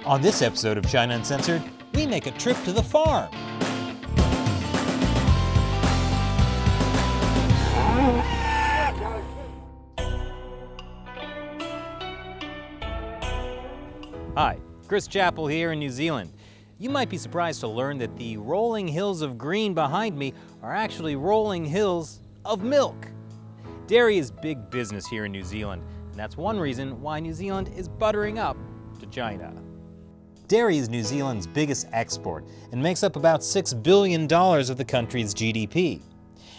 On this episode of China Uncensored, we make a trip to the farm. Hi, Chris Chappell here in New Zealand. You might be surprised to learn that the rolling hills of green behind me are actually rolling hills of milk. Dairy is big business here in New Zealand, and that's one reason why New Zealand is buttering up to China. Dairy is New Zealand's biggest export and makes up about $6 billion of the country's GDP.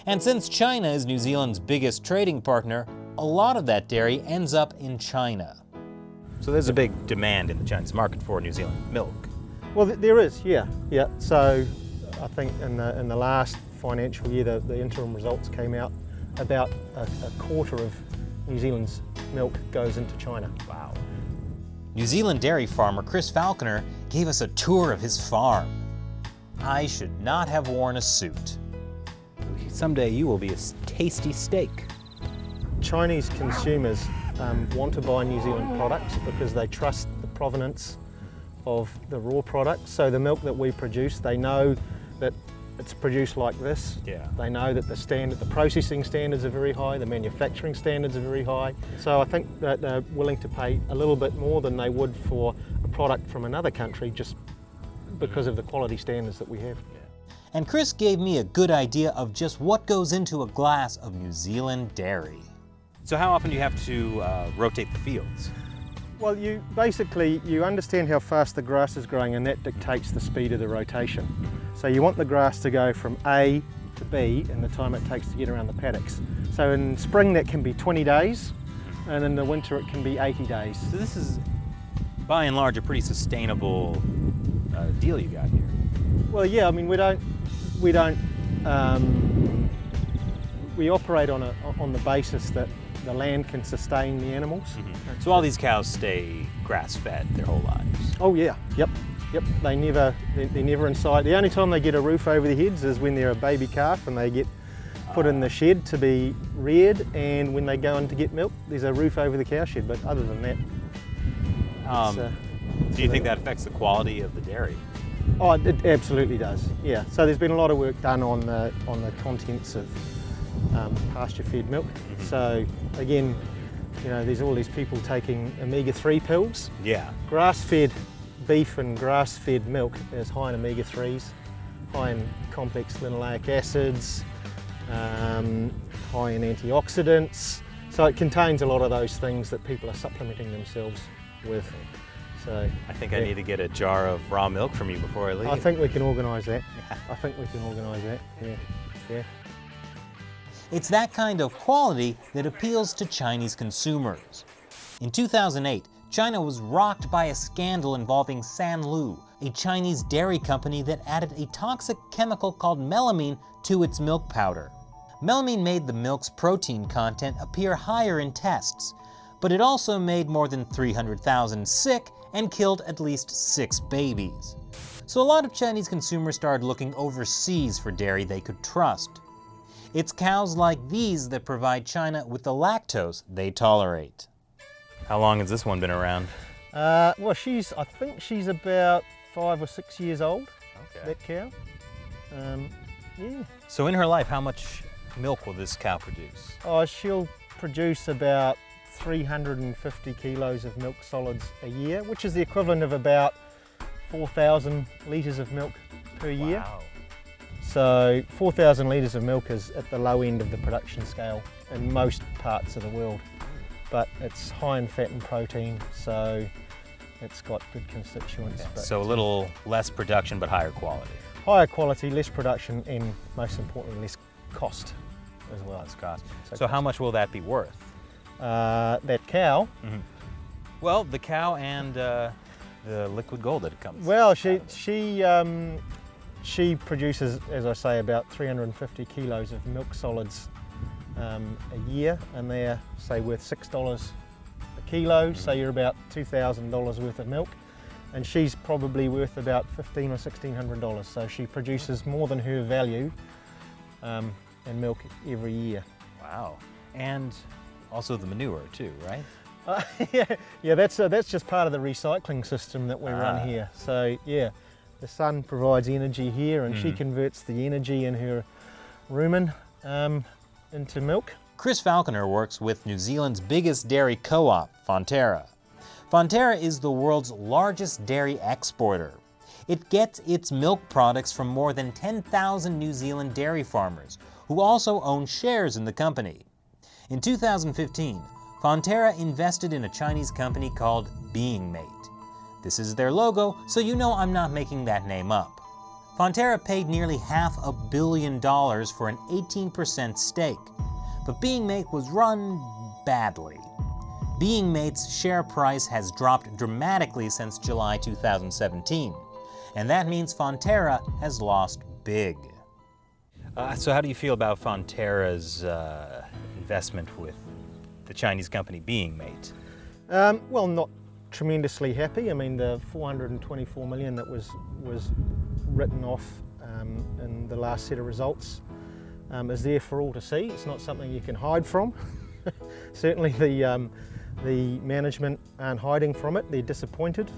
And since China is New Zealand's biggest trading partner, a lot of that dairy ends up in China. So there's a big demand in the Chinese market for New Zealand milk. Well, there is, yeah. So I think in the last financial year, the interim results came out, about a quarter of New Zealand's milk goes into China. Wow. New Zealand dairy farmer Chris Falconer gave us a tour of his farm. I should not have worn a suit. Someday you will be a tasty steak. Chinese consumers want to buy New Zealand products because they trust the provenance of the raw product. So the milk that we produce, they know that it's produced like this. Yeah. They know that the processing standards are very high, the manufacturing standards are very high. So I think that they're willing to pay a little bit more than they would for a product from another country just because of the quality standards that we have. And Chris gave me a good idea of just what goes into a glass of New Zealand dairy. So how often do you have to rotate the fields? Well, you understand how fast the grass is growing, and that dictates the speed of the rotation. So you want the grass to go from A to B in the time it takes to get around the paddocks. So in spring that can be 20 days, and in the winter it can be 80 days. So this is, by and large, a pretty sustainable deal you got here. Well, yeah. I mean, we operate on the basis that the land can sustain the animals. Mm-hmm. So all these cows stay grass-fed their whole lives? Oh yeah, yep. They're never inside. The only time they get a roof over their heads is when they're a baby calf and they get put in the shed to be reared, and when they go in to get milk, there's a roof over the cow shed, but other than that... do you think that affects the quality of the dairy? Oh, it absolutely does, yeah. So there's been a lot of work done on the contents of pasture-fed milk. Mm-hmm. So again, there's all these people taking omega-3 pills. Yeah. Grass-fed beef and grass-fed milk is high in omega-3s, high in complex linoleic acids, high in antioxidants. So it contains a lot of those things that people are supplementing themselves with. So I think I need to get a jar of raw milk from you before I leave. I think we can organise that. Yeah. It's that kind of quality that appeals to Chinese consumers. In 2008, China was rocked by a scandal involving Sanlu, a Chinese dairy company that added a toxic chemical called melamine to its milk powder. Melamine made the milk's protein content appear higher in tests, but it also made more than 300,000 sick and killed at least 6 babies. So a lot of Chinese consumers started looking overseas for dairy they could trust. It's cows like these that provide China with the lactose they tolerate. How long has this one been around? Well, I think she's about 5 or 6 years old, okay. That cow. Yeah. So in her life, how much milk will this cow produce? Oh, she'll produce about 350 kilos of milk solids a year, which is the equivalent of about 4,000 litres of milk per year. Wow. So 4,000 litres of milk is at the low end of the production scale in most parts of the world. But it's high in fat and protein, so it's got good constituents. Okay. So a little less production, but higher quality. Higher quality, less production, and most importantly, less cost as well. Less cost. So how much will that be worth? That cow? Mm-hmm. Well, the cow and the liquid gold that it comes. Well, she produces, as I say, about 350 kilos of milk solids a year, and they're, say, worth $6 a kilo, so you're about $2,000 worth of milk, and she's probably worth about $1,500 or $1,600, so she produces more than her value in milk every year. Wow. And also the manure too, right? Yeah, that's just part of the recycling system that we run here. So yeah, the sun provides energy here, and she converts the energy in her rumen into milk. Chris Falconer works with New Zealand's biggest dairy co-op, Fonterra. Fonterra is the world's largest dairy exporter. It gets its milk products from more than 10,000 New Zealand dairy farmers, who also own shares in the company. In 2015, Fonterra invested in a Chinese company called Being Mate. This is their logo, so you know I'm not making that name up. Fonterra paid nearly $500 million for an 18% stake, but Being Mate was run badly. Being Mate's share price has dropped dramatically since July 2017, and that means Fonterra has lost big. So how do you feel about Fonterra's investment with the Chinese company Being Mate? Well, not tremendously happy. I mean, the 424 million that was written off in the last set of results is there for all to see. It's not something you can hide from. Certainly the management aren't hiding from it. They're disappointed.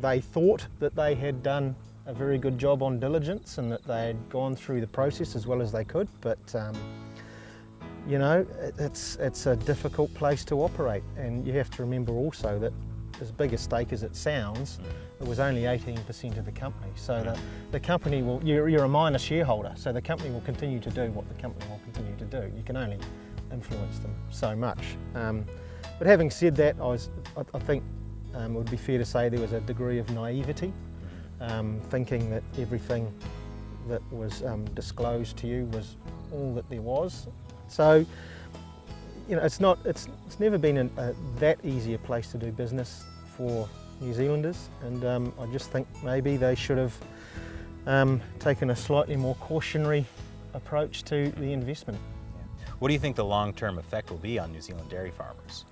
They thought that they had done a very good job on diligence and that they had gone through the process as well as they could, but you know, it's a difficult place to operate, and you have to remember also that as big a stake as it sounds, it was only 18% of the company. So the company will, you're a minor shareholder, so the company will continue to do what the company will continue to do. You can only influence them so much. But having said that, I think it would be fair to say there was a degree of naivety, thinking that everything that was disclosed to you was all that there was. So, you know, it's never been that easy a place to do business for New Zealanders, and I just think maybe they should have taken a slightly more cautionary approach to the investment. What do you think the long-term effect will be on New Zealand dairy farmers?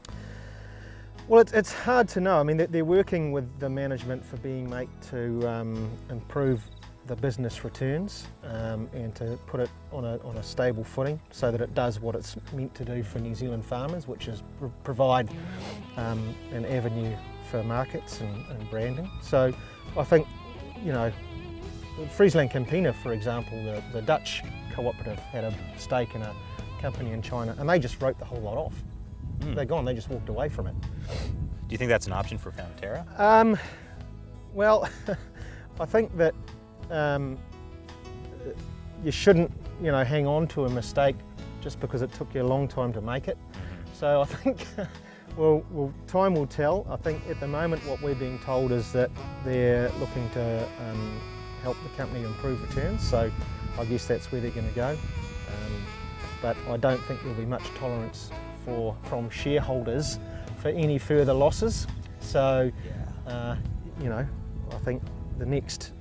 Well, it's hard to know. I mean, they're working with the management for Being Mate to improve the business returns and to put it on a stable footing so that it does what it's meant to do for New Zealand farmers, which is provide an avenue for markets and branding. So I think, you know, Friesland Campina, for example, the Dutch cooperative had a stake in a company in China, and they just wrote the whole lot off. They're gone, they just walked away from it. Do you think that's an option for Fonterra? Well, I think that you shouldn't, you know, hang on to a mistake just because it took you a long time to make it. So I think, well, time will tell. I think at the moment what we're being told is that they're looking to help the company improve returns. So I guess that's where they're going to go. But I don't think there'll be much tolerance from shareholders for any further losses. So, you know, I think the next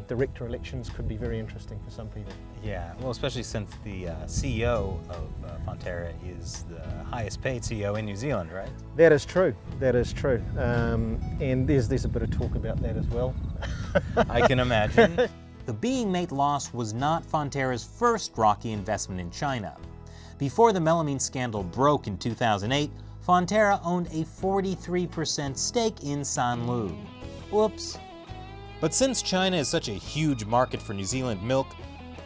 director elections could be very interesting for some people. Yeah, well, especially since the CEO of Fonterra is the highest paid CEO in New Zealand, right? That is true, that is true. And there's a bit of talk about that as well. I can imagine. The Being Mate loss was not Fonterra's first rocky investment in China. Before the melamine scandal broke in 2008, Fonterra owned a 43% stake in Sanlu. Whoops. But since China is such a huge market for New Zealand milk,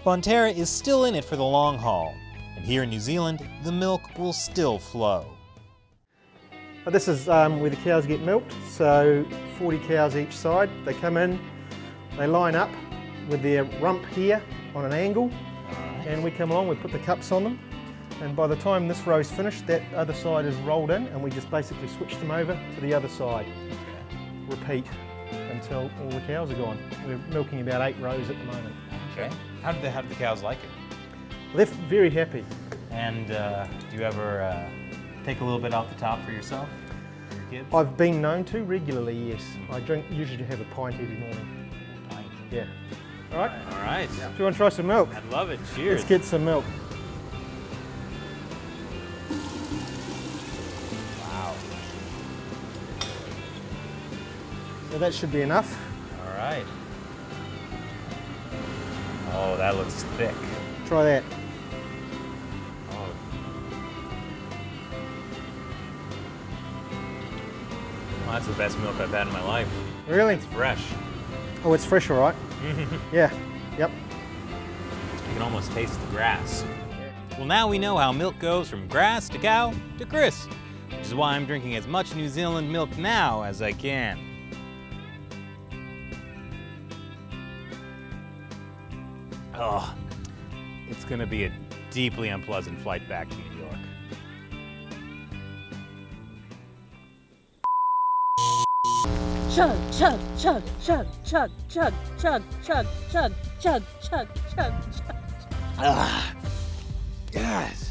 Fonterra is still in it for the long haul. And here in New Zealand, the milk will still flow. This is where the cows get milked, so 40 cows each side. They come in, they line up with their rump here on an angle, and we come along, we put the cups on them, and by the time this row's finished, that other side is rolled in, and we just basically switch them over to the other side. Repeat until all the cows are gone. We're milking about 8 rows at the moment. Okay. How do the cows like it? They're very happy. And do you ever take a little bit off the top for yourself, for your kids? I've been known to regularly, yes. I usually have a pint every morning. A pint? Yeah. All right? All right. Do you want to try some milk? I'd love it. Cheers. Let's get some milk. Wow. So that should be enough. All right. Oh, that looks thick. Try that. Oh. That's the best milk I've had in my life. Really? It's fresh. Oh, it's fresh, all right? Yeah, yep. You can almost taste the grass. Well, now we know how milk goes from grass to cow to crisp, which is why I'm drinking as much New Zealand milk now as I can. Oh, it's gonna be a deeply unpleasant flight back to New York. Chug, chug, chug, chug, chug, chug, chug, chug, chug, chug, chug, chug, chug. Ah, yes.